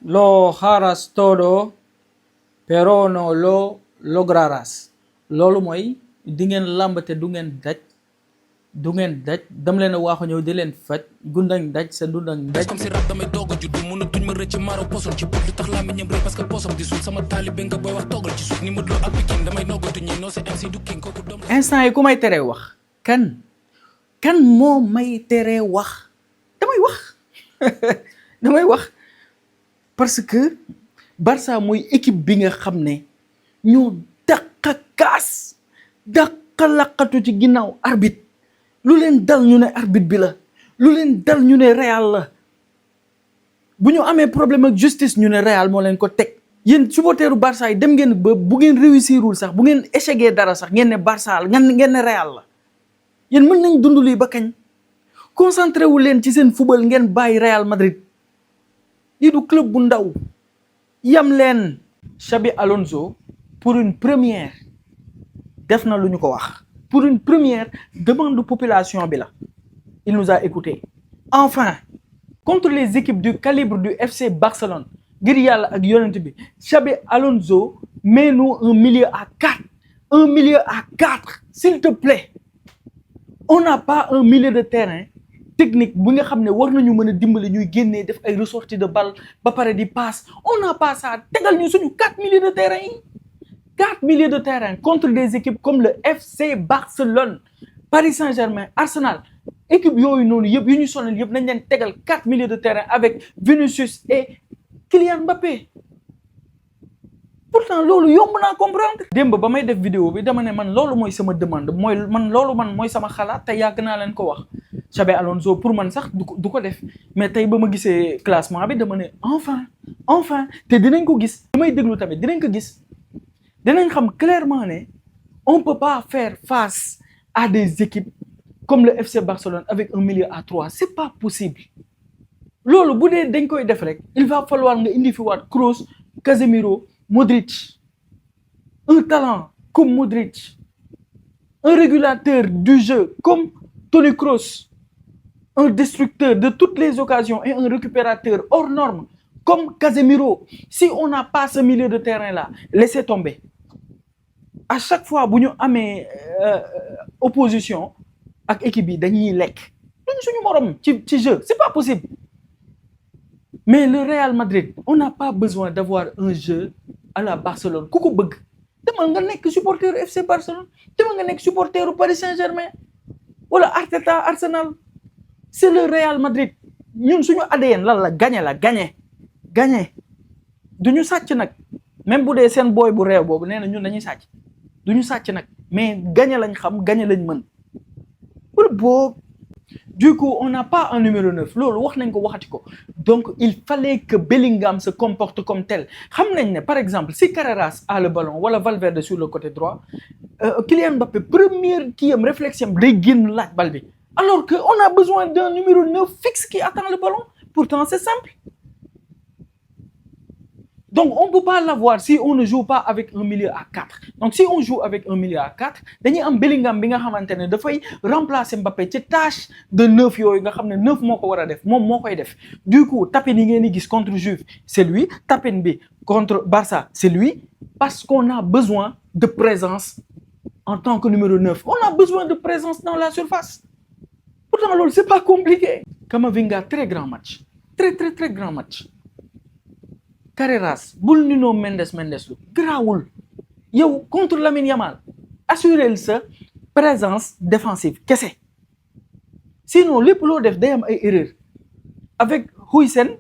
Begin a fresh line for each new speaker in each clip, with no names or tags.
Lo harás todo pero no lo lograrás loolu mooy di ngeen làmbate du ngeen daj dam leen a waaxu ñëw di leen faj gundañ daj sa dundañ daj
comme si rap damay doog a juddu mun a tuñ ma rëcc maaro poson ci but lu tax laa mi ñëm rëy parce que poson di suul sama taalibe nga booy wax toggal ci suuf ni mu dloo ak pikin damay noggatu ñi noo sa MC du king kooku doom
instant yi ku may teree wax kan moo may teree wax damay wax parce que Barça mooy équipe bi nga xam ne ñoo dàqa kaas dàqa laqatu ci ginnaaw arbitre lu leen dal ñu ne arbitre bi la lu leen dal ñu ne Real la bu ñu amee problème ak justice ñu ne Real moo leen ko teg yéen supporteru Barça yi dem ngeen ba bu ngeen réussirul sax bu ngeen échecgee dara sax ngeen ne Barça la ngeen ne Real la yéen mën nañ dund lii ba kañ concentré wu leen ci seen football ngeen bàyyi Real Madrid lii du club bu ndaw yam leen. Xabi Alonso pour une première def na lu ñu ko wax pour une première demande population bi la il nous a écouté enfin contre les équipes du calibre du FC Barcelone ngir yàlla ak yonent bi Xabi Alonso mets-nous un milieu à 4 s'il te plaît. On n'a pas un milieu de terrain technique bu nga xam ne war nañu mën a dimbali ñuy génnee def ay ressorties de balle ba pare di passe on n'a pas ça tegal ñu suñu 4 milieux de terrain yi 4 milieux de terrain contre des équipes comme le FC Barcelone Paris Saint-Germain Arsenal équipe yooyu noonu yëpp yu ñu sonal yëpp nañ leen tegal 4 milieux de terrain avec Vinicius et Kylian Mbappé. Pourtant loolu yomb naa comprendre. démb ba may def vidéo bi dama ne man loolu mooy sama demande mooy sama xalaat te yàgg naa leen ko wax Xabi Alonso pour man sax du ko def mais tey ba ma gisee classement bi dama ne enfin te dinañ ko gis. damay déglu tamit dinañ ko gis dinañ xam clairement ne on peut pas faire face à des équipes comme le FC Barcelone avec un milieu à 3 c'est pas possible loolu bu dee dañ koy def rek il va falloir nga indi fi waat Kroos Casemiro Modric, un talent comme Modric, un régulateur du jeu comme Toni Kroos, un destructeur de toutes les occasions et un récupérateur hors norme comme Casemiro. Si on n'a pas ce milieu de terrain-là, laissez tomber. À chaque fois bu ñu amee opposition ak équipe bi dañuy lekk dañu suñu morom ci jeu, c'est pas possible. Mais le Real Madrid, on n'a pas besoin d'avoir un jeu à la Barcelone ku ko bëgg demal nga nekk supporter FC Barcelone demal nga nekk supporter Paris Saint-Germain wala Arteta Arsenal. C'est le Real Madrid ñun suñu ADN lan la gagner duñu sàcc nag même bu dee seen booy bu réew boobu nee na ñun dañuy sàcc duñu sàcc nag mais gagner lañ xam gagner lañ mën wala boobu. Du coup, on n'a pas un numéro 9. Donc, il fallait que Bellingham se comporte comme tel. Par exemple, si Carreras a le ballon, ou Valverde sur le côté droit, Kylian Mbappé, première réflexion, la balle. Alors qu'on a besoin d'un numéro 9 fixe qui attend le ballon. Pourtant, c'est simple. Donc, on ne peut pas l'avoir si on ne joue pas avec un milieu à 4. Donc, si on joue avec un milieu à 4, dañuy am Bellingham bi nga xamantene da fay remplacer Mbappé ci tâche de 9 yooyu nga xam ne 9 moo ko war a def moom moo koy def. Du coup, Tapin yi ngeen di gis contre Juve, c'est lui. Tapin bi contre Barça, c'est lui. Parce qu'on a besoin de présence en tant que numéro 9. On a besoin de présence dans la surface. Pourtant, loolu c'est pas compliqué. Camavinga, très grand match. Très grand match. Carreras bul Nuno Mendes lu garaawul yow contre Lamine Yamal assurer sa présence défensive kese sinon lépp loo def day am ay erreurs avec Huijsen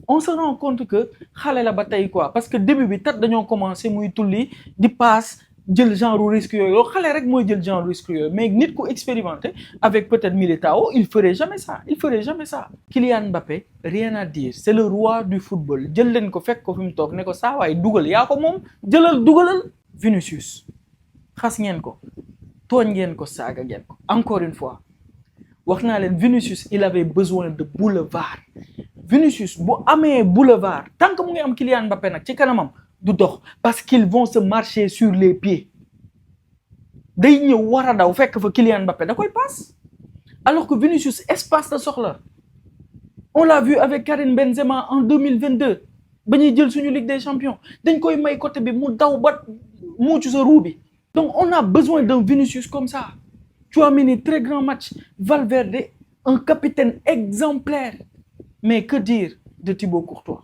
on se rend compte que xale la ba tey quoi parce que début bi dañoo commencé muy tulli di passe jël genre risque yooyu xale rek mooy jël genre risque yooyu mais nit ku expérimenté avec peut-être Militao il ferait jamais ça Kylian Mbappé rien à dire c'est le roi du football jël leen ko fekk ko fi mu toog ne ko saa waay dugal yaa ko moom jëlal dugalal Vinicius xas ngeen ko tooñ ngeen ko saaga ngeen ko encore une fois wax naa leen Vinicius il avait besoin de boulevard Vinicius bu amee boulevard tant que mu ngi am Kylian Mbappé nag ci kanamam du dox parce qu'ils vont se marcher sur les pieds day ñëw war a daw fekk fa Kylian Mbappé da koy passe alors que Vinicius espace la soxla on l'a vu avec Karim Benzema en 2022 ba ñuy jël suñu Ligue des Champions dañ koy may côté bi mu daw ba muucu sa ruu bi. Donc on a besoin d'un Vinicius comme ça. Tchouaméni, très grand match. Valverde, un capitaine exemplaire. Mais que dire de Thibaut Courtois?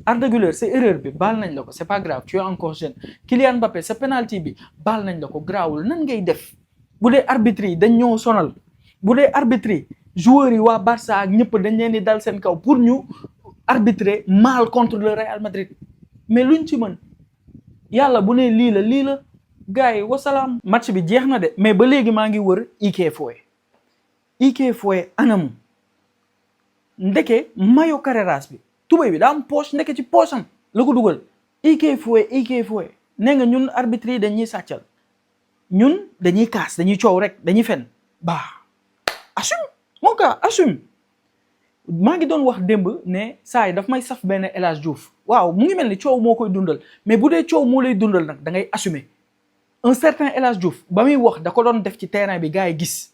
Arda Güler, c'est erreur bi baal nañ la ko, c'est pas grave, tu es encore jeune. Kylian Mbappé, sa penalty bi baal nañ la ko, grawul nan ngay def bu dee arbitre yi dañ ñoo sonal bu dee arbitre yi joueurs yi waa Barça ak ñëpp dañ leen di dal seen kaw pour ñu arbitrer mal contre le Real Madrid mais luñ ci mën yàlla bu ne lii la gars yi wasalaam. match bi jeex na de mais ba léegi maa ngi wër Ike Foé anam ndeke mayo Carreras bi tubéy bi daa am poche ndeke ci poche am la ko dugal. Ike Foé nee nga ñun arbitre yi dañuy sàccal ñun dañuy kaas dañuy coow rek dañuy fen assume mon gars assume. maa ngi doon wax démb ne saa yi daf may saf benn El Hadj Diouf waaw mu ngi mel ni coow moo koy dundal mais bu dee coow moo lay dundal nag da ngay assumer. Un certain El Hadj Diouf ba muy wax da ko doon def ci terrain bi gars yi gis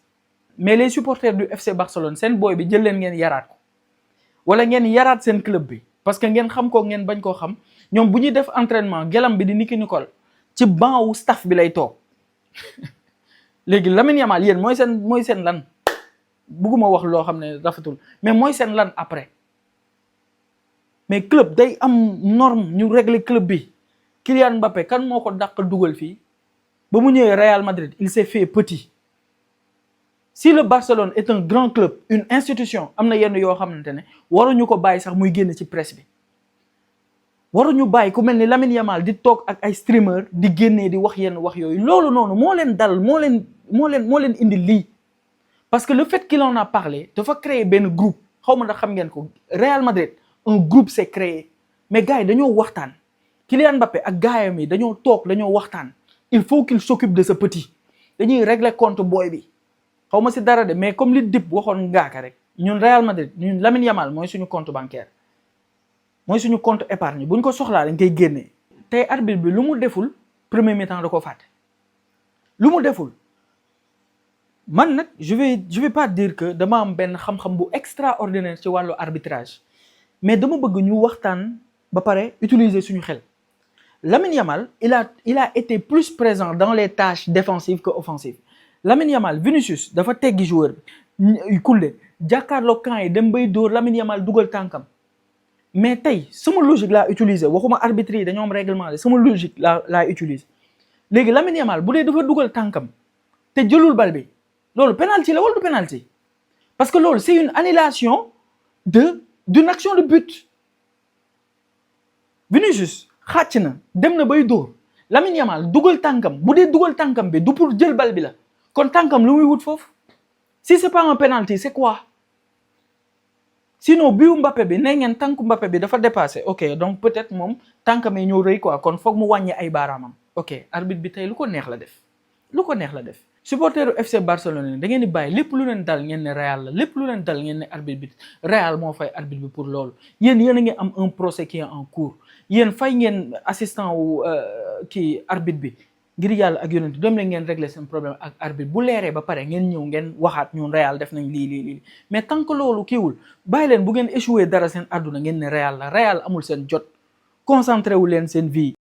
mais les supporters du FC Barcelone seen boy bi jël leen ngeen yaraat ko wala ngeen yaraat seen club bi parce que ngeen xam ko ngeen bañ koo xam ñoom bu ñuy def entraînement gelam bi di Nicky Nicole ci banc wu staff bi lay toog léegi Lamine Yamal yéen mooy seen lan bugguma wax loo xam ne rafetul mais mooy seen lan après mais club day am norme ñu régler club bi. Kylian Mbappé kan moo ko dàq dugal fii ba mu ñëwee Real Madrid il s'est fait petit. Si le Barcelone est un grand club une institution am na yenn yoo xamante ne waruñu ko bàyyi sax muy génn ci presse bi waruñu bàyyi ku mel ni Lamine Yamal di toog ak ay streamer di génnee di wax yenn wax yooyu loolu noonu moo leen dal moo leen indi lii. parce que le fait qu'il en a parlé dafa créer benn groupe xaw ma ndax xam ngeen ko Real Madrid un groupe s'est créé mais gars yi dañoo waxtaan Kylian Mbappé ak gaayam yi dañoo toog dañoo waxtaan il faut qu'il s'occupe de ce petit dañuy régler compte booy bi xaw ma si dara de mais comme li Dip waxoon ngaaka rek ñun Real Madrid ñun Lamine Yamal mooy suñu compte bancaire mooy suñu compte épargne buñ ko soxlaa dañ koy génnee. tey arbitre bi lu mu deful premier mi-temps da ko fàtte lu mu deful. man nag je vais pas dire que dama am benn xam-xam bu extraordinaire ci wàllu arbitrage mais dama bëgg ñu waxtaan ba pare utiliser suñu xel. Lamine Yamal il a été plus présent dans les tâches défensives que offensives. Lamine Yamal Vinicius dafa teggi joueur bi Koundé jàkkaarloo camp yi dem bay dóor Lamine Yamal dugal tànkam mais tey sama logique laa utiliser waxuma arbitre yi dañoo am règlement de sama logique laa utiliser léegi Lamine Yamal bu dee dafa dugal tànkam te jëlul bal bi. loolu penalty la wala du penalty parce que loolu c'est une annulation d'une action de but. Vinicius xàcc na dem na bay dóor Lamine Yamal dugal tànkam bu dee dugal tànkam bi du pour jël bal bi la kon tànkam lu muy wut foofu si c'est pas un penalty c'est quoi sinon biu Mbappé bi ne ngeen tànku Mbappé bi dafa dépassé ok donc peut-être moom tànkam yi ñoo rëy quoi kon foog mu wàññi ay baaraamam ok arbitre bi tey lu ko neex la def. supporteru FC Barcelone da ngeen di bàyyi lépp lu leen dal ngeen ne Real la lépp lu leen dal ngeen ne arbitre bi Real moo fay arbitre bi pour loolu yéen a ngi am un procès qui est en cours yéen fay ngeen assistant wu kii arbitre bi ngir yàlla ak yonent dem leen ngeen régler seen problème ak arbitre bu leeree ba pare ngeen ñëw ngeen waxaat ñun Real def nañ lii mais tant que loolu kiiwul bàyyi leen bu ngeen échoué dara seen àdduna ngeen ne Real la Real amul seen jot concentré wu leen seen vie.